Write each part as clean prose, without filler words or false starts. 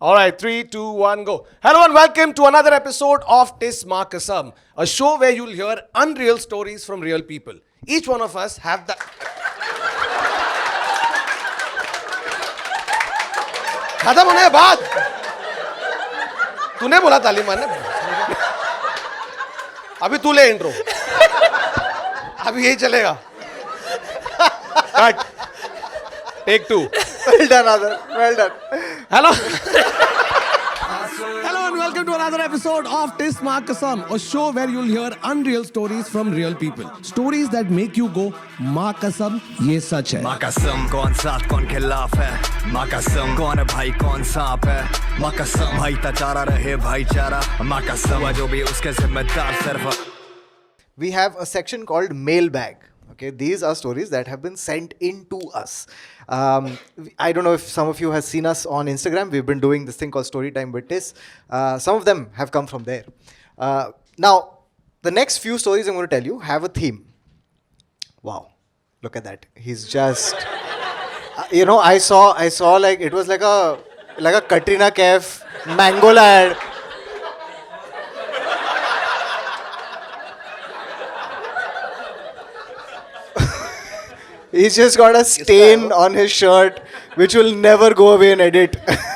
All right, three, two, one, go. Hello and welcome to another episode of Tis Markasam, a show where you'll hear unreal stories from real people. Each one of us have the. खत्म होने के बाद तूने बोला ताली मारने अभी तू ले इंट्रो अभी यही चलेगा cut take two Well done, Adar. Well done. Hello. Hello and welcome to another episode of Tis Markasam, a show where you'll hear unreal stories from real people. Stories that make you go, माँ कसम ये सच है. माँ कसम कौन साथ कौन खिलाफ है माँ कसम कौन है भाई कौन सांप है माँ कसम भाई तचारा रहे भाईचारा माँ कसम जो भी उसके जिम्मेदार सिर्फ We have a section called mailbag. Okay, these are stories that have been sent in to us. I don't know if some of you have seen us on Instagram. We've been doing this thing called Storytime with Tis. Some of them have come from there. Now, the next few stories I'm going to tell you have a theme. Wow, look at that. He's just, I saw like it was like a Katrina Kaif mango ad. He's just got a stain on his shirt, which will never go away in edit.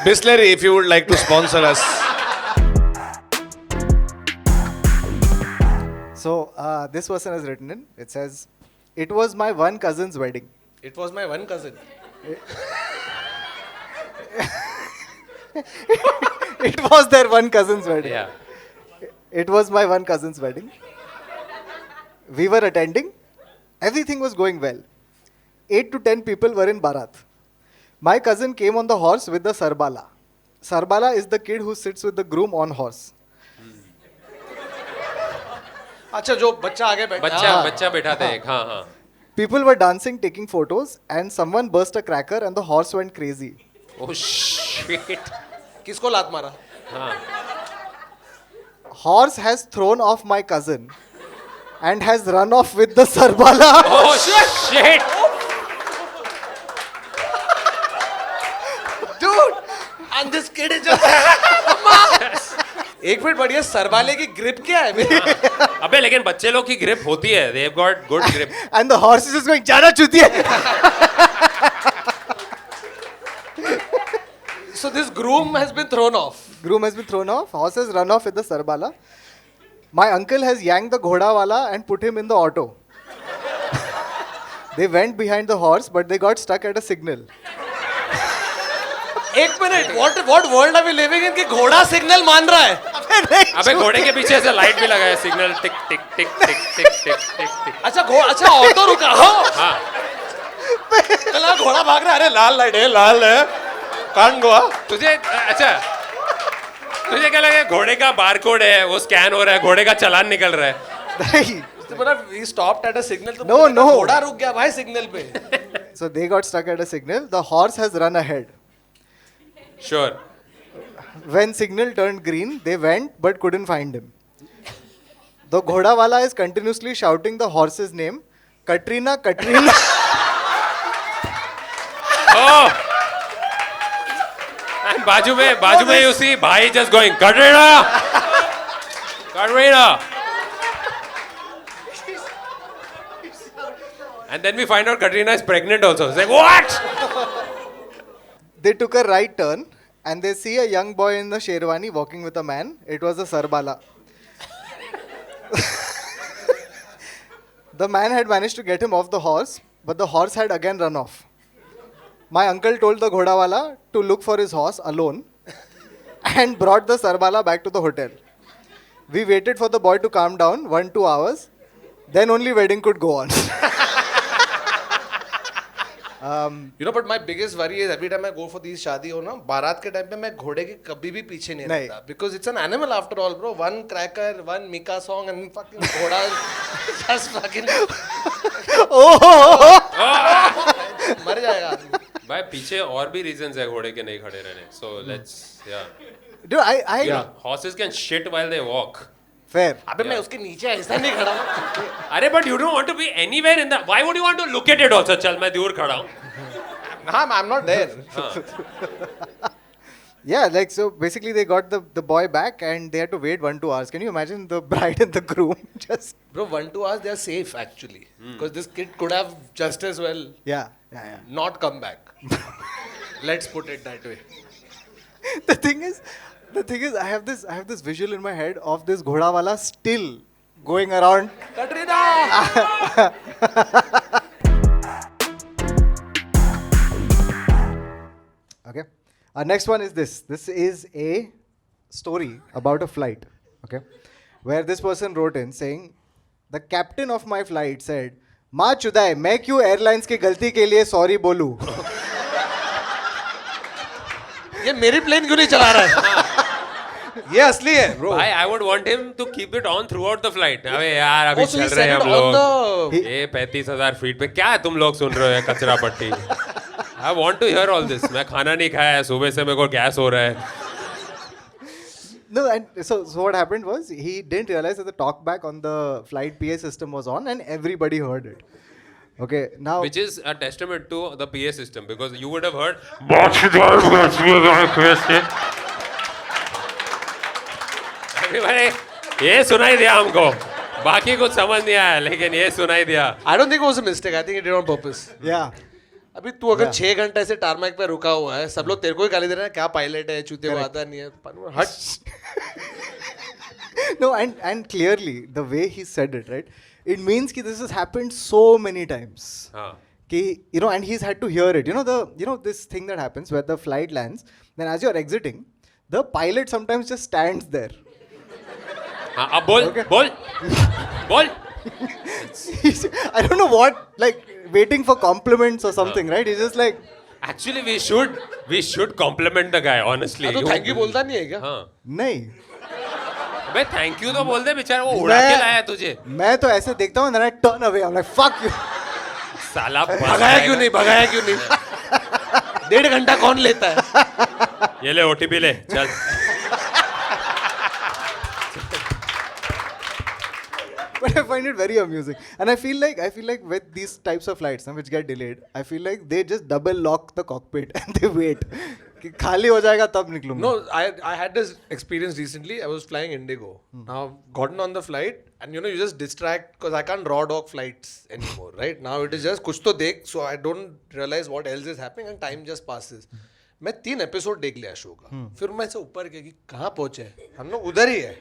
Bisleri, if you would like to sponsor us. So, this person has written in. It says, "It was my one cousin's wedding." It was my one cousin. It was their one cousin's wedding. Yeah. It was my one cousin's wedding. We were attending. Everything was going well. 8 to 10 people were in Bharat. My cousin came on the horse with the Sarbala. Sarbala is the kid who sits with the groom on horse. अच्छा जो बच्चा आगे बैठा बच्चा बैठा था एक हाँ हाँ People were dancing, taking photos, and someone burst a cracker and the horse went crazy. Oh shit किसको लात मारा हाँ Horse has thrown off my cousin and has run off with the Sarbala. Oh shit Dude, and this kid is just एक minute बढ़िया सरबाले की grip क्या है मेरी अबे लेकिन बच्चे लोग की ग्रिप होती है they have got good grip And the horse is just going, "Jada chuti hai." So this groom has been thrown off. Groom has been thrown off. Horse has run off with the Sarbala. My uncle has yanked the Ghodawala and put him in the auto. They went behind the horse, but they got stuck at a signal. एक minute what world are we living in कि घोड़ा signal मान रहा है अबे घोड़े के पीछे ऐसे लाइट भी लगा है सिग्नल टिक टिक टिक टिक टिक टिक टिक टिक अच्छा ऑटो रुका हो हाँ चला घोड़ा भाग रहा है अरे लाल है कान गोवा तुझे अच्छा तुझे क्या लगा घोड़े का बारकोड है वो स्कैन हो रहा है घोड़े का चालान निकल रहा है तो बोला we stopped at a signal तो No, no. घोड़ा रुक गया भाई सिग्नल पे So they got stuck at a signal. The horse has run ahead. Sure When signal turned green, they went but couldn't find him. The Ghodawala is continuously shouting the horse's name, Katrina, Katrina. Oh and बाजू में you see भाई just going Katrina and then we find out Katrina is pregnant also it's like what They took a right turn and they see a young boy in the sherwani walking with a man. It was a Sarbala. The man had managed to get him off the horse, but the horse had again run off. My uncle told the Ghodawala to look for his horse alone and brought the Sarbala back to the hotel. We waited for the boy to calm down 1-2 hours. Then only wedding could go on. You know but my biggest worry is every time I go for these शादी हो ना बारात के time पे मैं घोड़े के कभी भी पीछे नहीं नहीं। रहता because it's an animal after all bro one cracker one Mika song and fucking घोड़ा just fucking मर जाएगा आदमी भाई पीछे और भी reasons है घोड़े के नहीं खड़े रहने so let's yeah Dude, I horses can shit while they walk fair. अबे मैं उसके नीचे ऐसा नहीं खड़ा हूँ अरे but you don't want to be anywhere in the why would you want to look at it also चल मैं दूर खड़ा हूँ हाँ I'm not there Yeah, like so basically they got the boy back and they had to wait 1-2 hours. Can you imagine the bride and the groom just Bro, 1-2 hours, they are safe actually. Because this kid could have just as well yeah. not come back. Let's put it that way. The thing is I have this visual in my head of this ghoda wala still going around. Katrina! Okay. Our next one is this. This is a story about a flight. Okay. Where this person wrote in saying, the captain of my flight said, माँ चुदाए मैं क्यों airlines की गलती के लिए sorry बोलूं. ये मेरी प्लेन क्यों नहीं चला रहा है? ये असली है bro. भाई I would want him to keep it on throughout the flight. अबे यार अभी Also, he चल रहे हैं said हम it on लोग. the- ये 35,000 फीट पे क्या है तुम लोग सुन रहे हो ये कचरा पट्टी. I want to hear all this. मैं खाना नहीं खाया है सुबह से मेरे को गैस हो रहा है. No, and so what happened was he didn't realize that the talkback on the flight PA system was on and everybody heard it. Okay, now Which is a testament to the PA system because you would have heard everybody, ये सुनाई दिया हमको बाकी कुछ समझ नहीं आया लेकिन ये सुनाई दिया. I don't think it was a mistake. I think he did on purpose. yeah. अभी तू अगर 6 घंटे से टारमैक पे रुका हुआ है सब लोग तेरे को ही गाली दे रहे हैं क्या पायलट है चूते को आता नहीं है हट. No, and clearly the way he said it, right? It means that this has happened so many times. हाँ. And he's had to hear it. This thing that happens where the flight lands, then as you're exiting, the pilot sometimes just stands there. हाँ अब बोल Okay. बोल. I don't know what, like waiting for compliments or something, right? He's just like, Actually we should compliment the guy honestly. तो thank you बोलता नहीं है क्या? हाँ. nahi. अबे थैंक यू तो बोल दे बेचारा वो उड़ा के लाया है तुझे. मैं तो ऐसे देखता हूँ, then I turn away. I'm like, fuck you. साला भगाया क्यों नहीं भगाया क्यों नहीं 1.5 घंटा कौन लेता है? ये ले ओटीपी ले चल. But I find it very amusing, and I feel like with these types of flights which get delayed, I feel like they just double lock the cockpit and they wait. कि खाली हो जाएगा तब निकलूंगा. No, I had this experience recently. I was flying Indigo. Now gotten on the flight and you just distract because I can't raw dog flights anymore, right? Now it is just कुछ तो देख, so I don't realize what else is happening and time just passes. मैं 3 episode देख लिया show का. फिर मैं से ऊपर गया कि कहाँ पहुंचे हम लोग उधर ही है.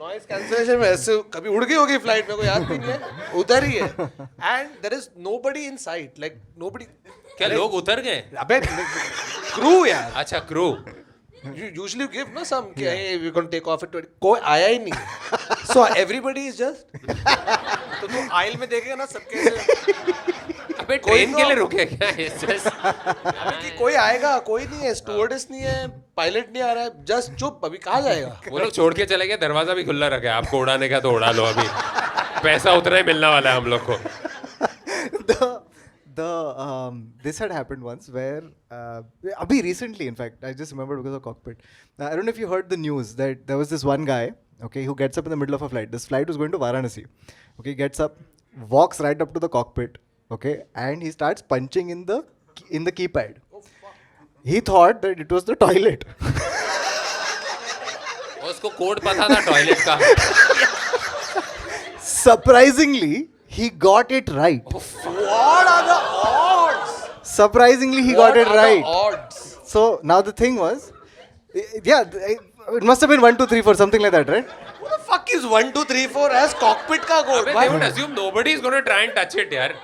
नॉइज कैंसलेशन में ऐसे कभी उड़ गई होगी फ्लाइट में को याद भी नहीं है उधर ही है and there is nobody in sight like nobody. क्या लोग उतर गए? अबे क्रू यार. अच्छा crew. You usually give no some hey, we're going to take off at 20. कोई आया ही नहीं. So everybody is just तो तू आइल में देखेगा ना सबके ऐसे अबे ट्रेन के लिए रुके क्या? कि कोई आएगा कोई नहीं है स्टुअर्डेस नहीं है पायलट नहीं आ रहा है जस्ट चुप अभी कहाँ जाएगा. वो लोग छोड़ के चले गए दरवाजा भी खुला रखा है आपको उड़ाने का तो उड़ा लो अभी पैसा उतना ही मिलने वाला है हम लोग को. This had happened once where abhi recently, in fact, I just remembered because of cockpit. I don't know if you heard the news that there was this one guy, okay, who gets up in the middle of a flight. This flight was going to Varanasi. Okay, gets up, walks right up to the cockpit, okay, and he starts punching in the keypad. He thought that it was the toilet. उसको code पता था toilet का. Surprisingly, he got it right. What are the odds? Surprisingly, he What got it are right. the odds? So now the thing was, it must have been 1, 2, 3, 4, something like that, right? Who the fuck is 1 2 3 4 as cockpit का code? अबे they would assume nobody is going to try and touch it यार.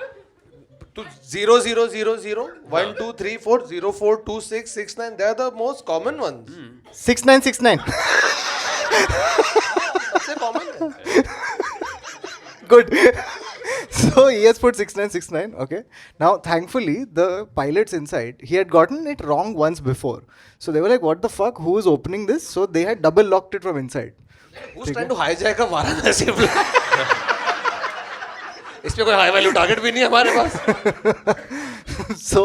To 0 0 0 0 1 2 3 4 0 4 2 6 6 9 they are the most common ones. 6969. सबसे common है. Good. So he has put 6969. Okay. Now, thankfully, the pilots inside, he had gotten it wrong once before. So they were like, what the fuck? Who is opening this? So they had double locked it from inside. Who's trying to hijack a Varanasi flight? इसमें कोई high value target भी नहीं है हमारे पास. So,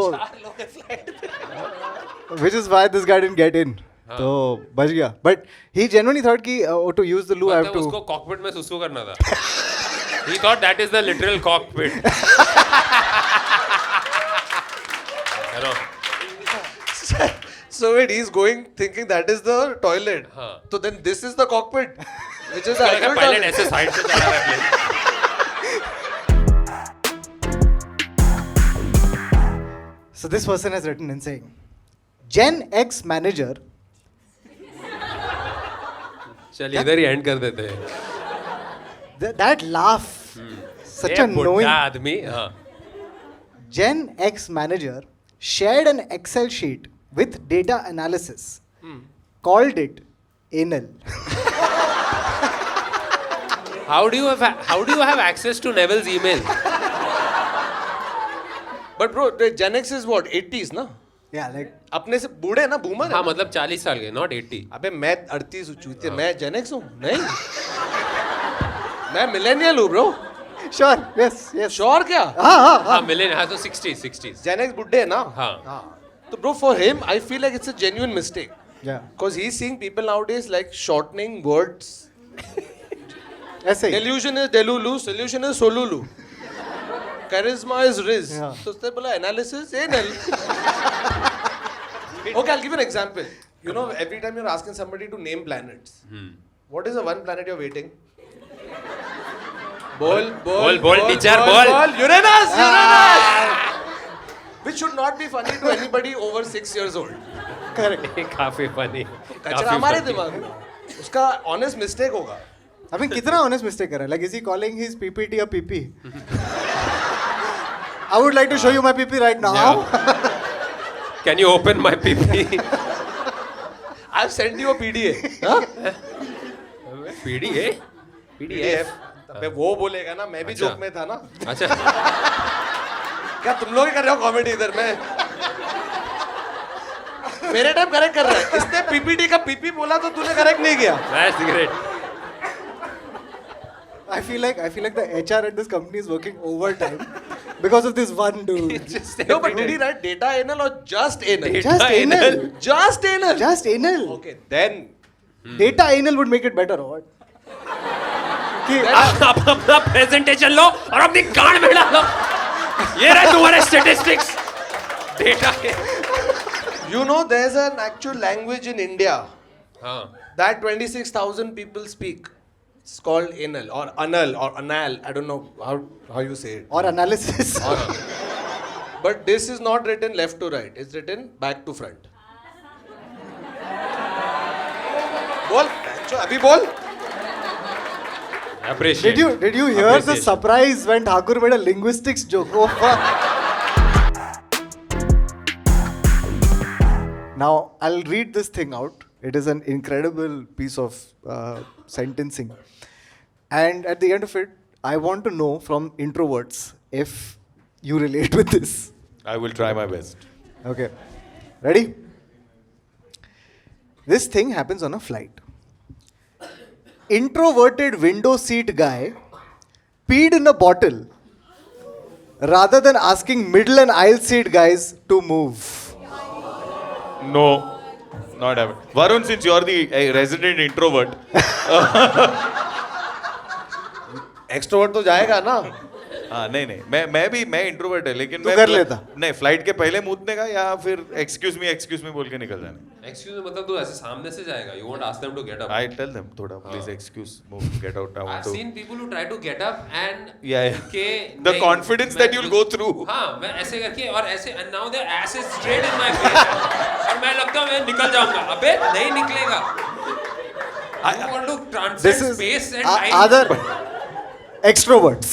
which is why this guy didn't get in. तो बच गया. But he genuinely thought कि to use the loo I have मतलब to. उसको कॉकपिट में सुसु करना था. He thought that is the literal cockpit. You know, So wait, he's going thinking that is the toilet. हाँ. So then this is the cockpit, which is the actual pilot toilet. ऐसे side से चला रहा है plane. So this person has written in saying, Gen X manager. चलिए इधर ही and कर देते हैं. That laugh, such ये a बुढ़ा knowing. आदमी. हाँ. Gen X manager shared an Excel sheet with data analysis, called it anal. How do you have access to Neville's email? But bro, the Gen X is what 80s ना? Yeah, like अपने से बूढ़े ना boomer हाँ मतलब 40 साल के, not 80. अबे मैं 38 चूतिया, मैं Gen X हूँ नहीं. मैं मिलेनियल हूँ ब्रो. sure, yes. श्योर क्या? हाँ मिलेनियल, हाँ तो 60s. Gen X बुड्ढे है ना? हाँ. So bro, for him, I feel like it's a genuine mistake. Yeah. Because he's seeing people nowadays like shortening words. ऐसे ही. Delusion is delulu, solution is solulu. Charisma is riz. Yeah. So उसने बोला analysis anal. Okay, I'll give you an example. You know, every time you're asking somebody to name planets, what is the one planet you're waiting? Bol, teacher, bol. Uranus. Which should not be funny to anybody over 6 years old. काफी funny. कचरा हमारे दिमाग में. उसका honest mistake होगा. I mean, कितना honest mistake कर रहा है? Like, is he calling his PPT a PP? I would like to show you my PP right now. Yeah. Can you open my PP? I've sent you a PDA. Huh? PDA? PDF. अबे वो बोलेगा ना, मैं भी अच्छा. Joke में था ना. अच्छा. क्या तुम लोग ही कर रहे हो कॉमेडी इधर में? मेरे टाइम करेक्ट कर रहा है. इसने पीपीटी का पीपी बोला तो तूने करेक्ट नहीं किया. That's great. I feel like the HR at this company is working overtime because of this one dude. Just No, but did he write data anal or just anal? Just anal. Just anal. Just anal. Okay, then. Data anal would make it better, or what? कि आप अपना presentation लो और अपनी गांड में डालो. ये रहे तुम्हारे स्टैटिस्टिक्स. डेटा के. You know, there's an actual language in India हाँ. that 26,000 people speak. It's called anal or anal or anal. I don't know how you say it. or analysis. But this is not written left to right. It's written back to front. बोल. अभी बोल. Appreciate. Did you hear the Appreciation. surprise when Thakur made a linguistics joke? Oh, fuck. Now I'll read this thing out. It is an incredible piece of sentencing, and at the end of it, I want to know from introverts if you relate with this. I will try my best. Okay, ready? This thing happens on a flight. Introverted window seat guy peed in a bottle rather than asking middle and aisle seat guys to move. No, not ever. Varun, since you're the resident introvert, Extrovert तो जाएगा ना. हाँ नहीं मैं introvert है लेकिन तू मैं कर लेता. नहीं फ्लाइट के पहले मूतने का या फिर एक्सक्यूज मी बोल के निकल जाना. Excuse me, मतलब तू ऐसे सामने से जाएगा. You won't ask them to get up. I tell them थोड़ा please excuse move get out I want I've to. seen people who try to get up and Yeah. के The नहीं, confidence मैं that you'll go through. हाँ मैं ऐसे करके और ऐसे and now their ass is straight in my face और मैं लगता हूँ मैं निकल जाऊँगा. अबे नहीं निकलेगा. I want to transcend This is space and time. other extroverts.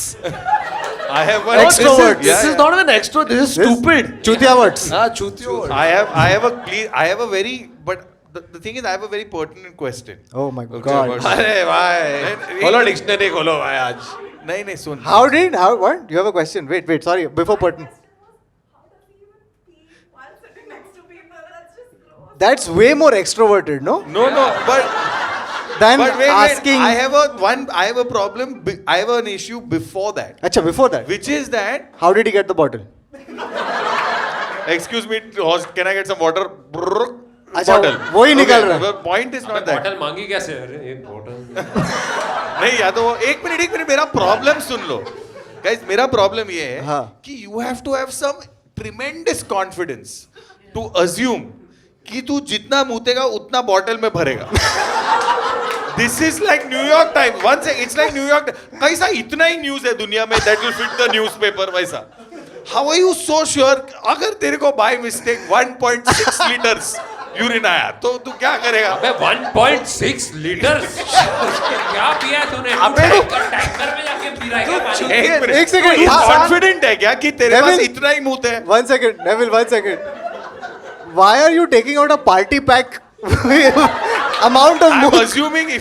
I have one Extrovert. This is not even extrovert. This is stupid. Chutia words. हाँ चूतियो. I have a very but the thing is I have a very pertinent question. Oh my God. अरे भाई. खोलो dictionary खोलो भाई आज. नहीं सुन. How what? You have a question? Wait, sorry. Before pertinent. How does he even pee while sitting next to people? That's just gross. That's way more extroverted, no? No, but Than wait, asking. I have a problem. I have an issue before that, Acha, before that. which is that. How did he get the bottle? Excuse me, can I get some water? Brrr, अच्छा, bottle. वही निकल रहा है. The point is not that. Bottle मांगी कैसे? अरे एक bottle. नहीं या तो वो एक मिनट मेरा प्रॉब्लम सुन लो. Guys, मेरा प्रॉब्लम ये है हाँ. कि you have to have some tremendous confidence to assume कि तू जितना मूतेगा उतना बॉटल में भरेगा. This is like New York time. One से इट्स लाइक न्यूयॉर्क. कैसा इतना ही न्यूज है दुनिया में that will fit the newspaper वैसा. How are you so sure? अगर तेरे को बाय मिस्टेक 1.6 लीटर्स यूरिन आया तो तू क्या करेगा? अबे 1.6 लीटर क्या पिया तूने? अबे टैंकर में जाके पी रहा है क्या पानी? एक second. तू हाँ, कॉन्फिडेंट है क्या कि तेरे पास Neville. इतना ही मूत है? 1 second, Neville, 1 second. Why are you taking out a party pack amount of I'm mood? assuming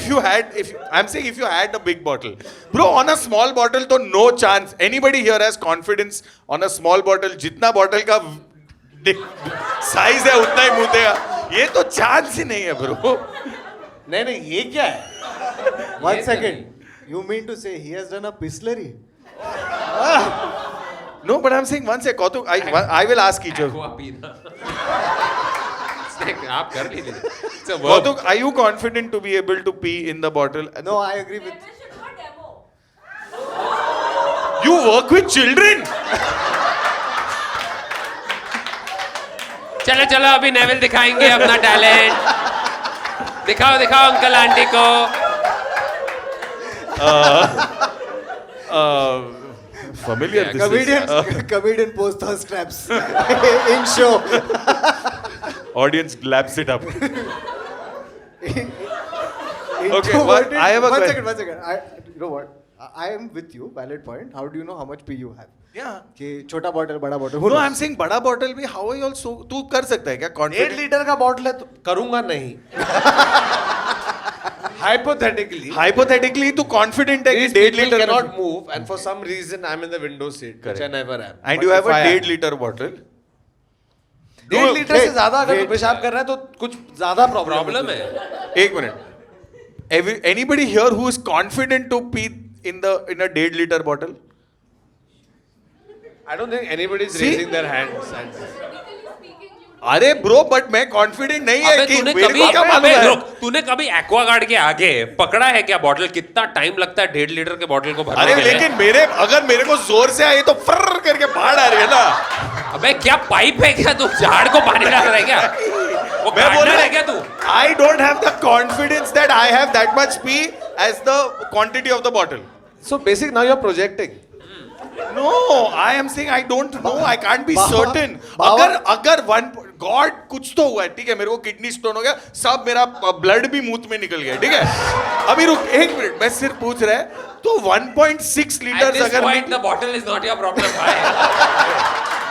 I'm saying if you had a big bottle. Bro, on a small bottle तो no chance. Anybody here has confidence on a small bottle? जितना bottle का size है उतना ही मूतेगा. ये तो chance ही नहीं है bro. नहीं ये क्या है? 1 second. You mean to say he has done a pistlery? No, but I'm saying one sec. Kautuk, I will ask each of you. Aqua पीना. आप कर लीजिए. It's a verb. Kautuk, are you confident to be able to pee in the bottle? No, I agree with. This should not demo. You work with children. चलो चलो अभी Neville दिखाएंगे अपना talent. दिखाओ दिखाओ अंकल आंटी को. Familiar. This Comedian post thirst traps in show. Audience laps it up. Introverted- I have a one question. second. You know what? I am with you. Valid point. How do you know how much pee you have? Yeah. कि छोटा bottle बड़ा bottle. No, I'm saying बड़ा bottle भी how are you also तू कर सकता है क्या? 8 Confident. लीटर का बॉटल है तो करूंगा नहीं. Hypothetically, Hypothetically तू confident है कि these 1.5 people litre cannot move, and for some reason I'm in the window seat, which I Correct. never am. and But you have if a I am- 1.5 litre bottle. 1.5 litre से wait, ज्यादा अगर wait. तू पेशाब कर रहा है तो कुछ ज्यादा प्रॉब्लम है. एक minute. Anybody here who is confident to pee in a 1.5 liter bottle? I don't think anybody is See? raising their hands. अरे ब्रो बट मैं कॉन्फिडेंट नहीं है अबे कि तूने मेरे कभी को क्या मालूम अबे है. रुक, तूने कभी एक्वागार्ड के आगे पकड़ा है क्या बॉटल? कितना टाइम लगता है 1.5 लीटर के बॉटल को भरने अरे के लिए? लेकिन अगर मेरे को जोर से आए तो फर्र करके बाढ़ आ रही है ना. अबे क्या पाइप है क्या? तू झाड़ को पानी डाल रहा है क्या? वो मैं बोल गार्डनर रहा है क्या तू? I don't have the confidence that I have that much pee as the quantity of the bottle. So basic, now you're projecting. No, I am saying I don't know. I can't be Baba- certain. बाबा- अगर God कुछ तो हुआ है, ठीक है, मेरे को kidney stone हो गया, सब मेरा ब्लड भी मुंह में निकल गया, ठीक है. अभी रुक 1 मिनट, मैं सिर्फ पूछ रहा है तो 1.6 At लीटर this अगर point, the bottle is not your problem.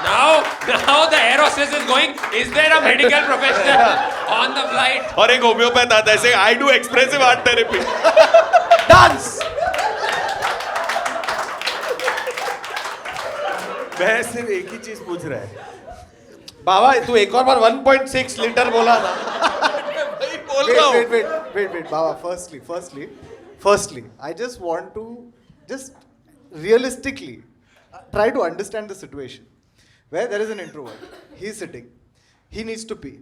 Now the air hostess is going. Is there a medical professional on the flight? और एक होम्योपैथ आता है ऐसे I do expressive art therapy. Dance! मैं सिर्फ एक ही चीज पूछ रहा है. बाबा तू एक और बार 1.6 लीटर बोला ना. भाई बोल Wait, रहा हूँ. wait, Baba. Firstly, I just want to realistically try to understand the situation where there is an introvert. He's sitting. He needs to pee,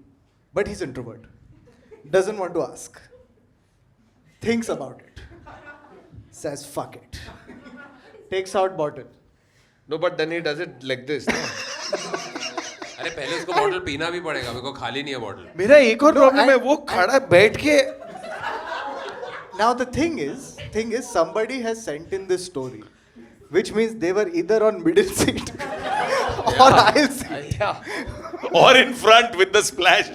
but he's introvert. Doesn't want to ask. Thinks about it. Says fuck it. Takes out bottle. No, but then he does it like this. अरे पहले उसको bottle पीना भी पड़ेगा. मेरे को खाली नहीं है बॉटल. मेरा एक और प्रॉब्लम है, वो खड़ा बैठ के. Now the thing is, somebody has sent in this story, which means they were either on middle seat or aisle seat. और in front with the splash.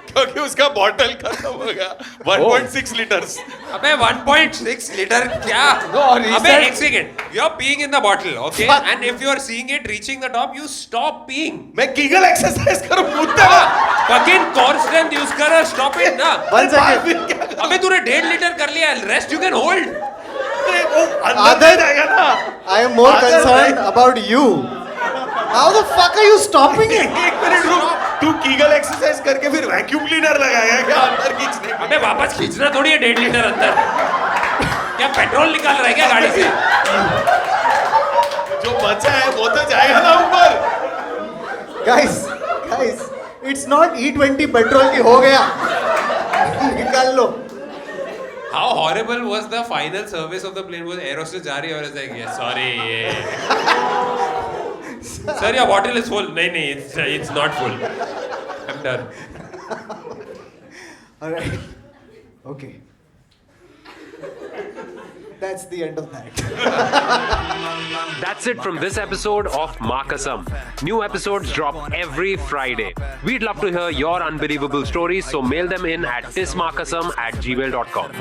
क्योंकि उसका बॉटल खत्म हो गया. 1.6 लीटर्स. अबे 1.6 लीटर क्या? No, और he अबे said- एक second. You are peeing in the bottle, okay? And if you are seeing it reaching the top, you stop peeing. मैं कीगल एक्सरसाइज करूं मुद्दा. Fucking core strength use कर. Stop it ना. 1 second. अबे तूने 1.5 litre कर लिया. Rest you can hold. वो अंदर नहीं जाएगा ना. I am more Other concerned than- about you. How the fuck are you stopping it? एक मिनट रुक. तू कीगल एक्सरसाइज करके फिर वैक्यूम क्लीनर लगाएगा क्या अंदर खींचने? अबे वापस खींचना थोड़ी है 1.5 लीटर अंदर. क्या पेट्रोल निकाल रहा है क्या गाड़ी से? जो बचा है वो तो जाएगा ना ऊपर. Guys, it's not E20 petrol की हो गया. निकाल लो. How horrible was the final service of the plane? Was air hostess जा रही है और ऐसा है कि sorry ये Sir, your bottle is full. No, it's not full. I'm done. All right. Okay. That's the end of that. That's it from this episode of Makasam. New episodes drop every Friday. We'd love to hear your unbelievable stories, so mail them in at tismakasam@gmail.com.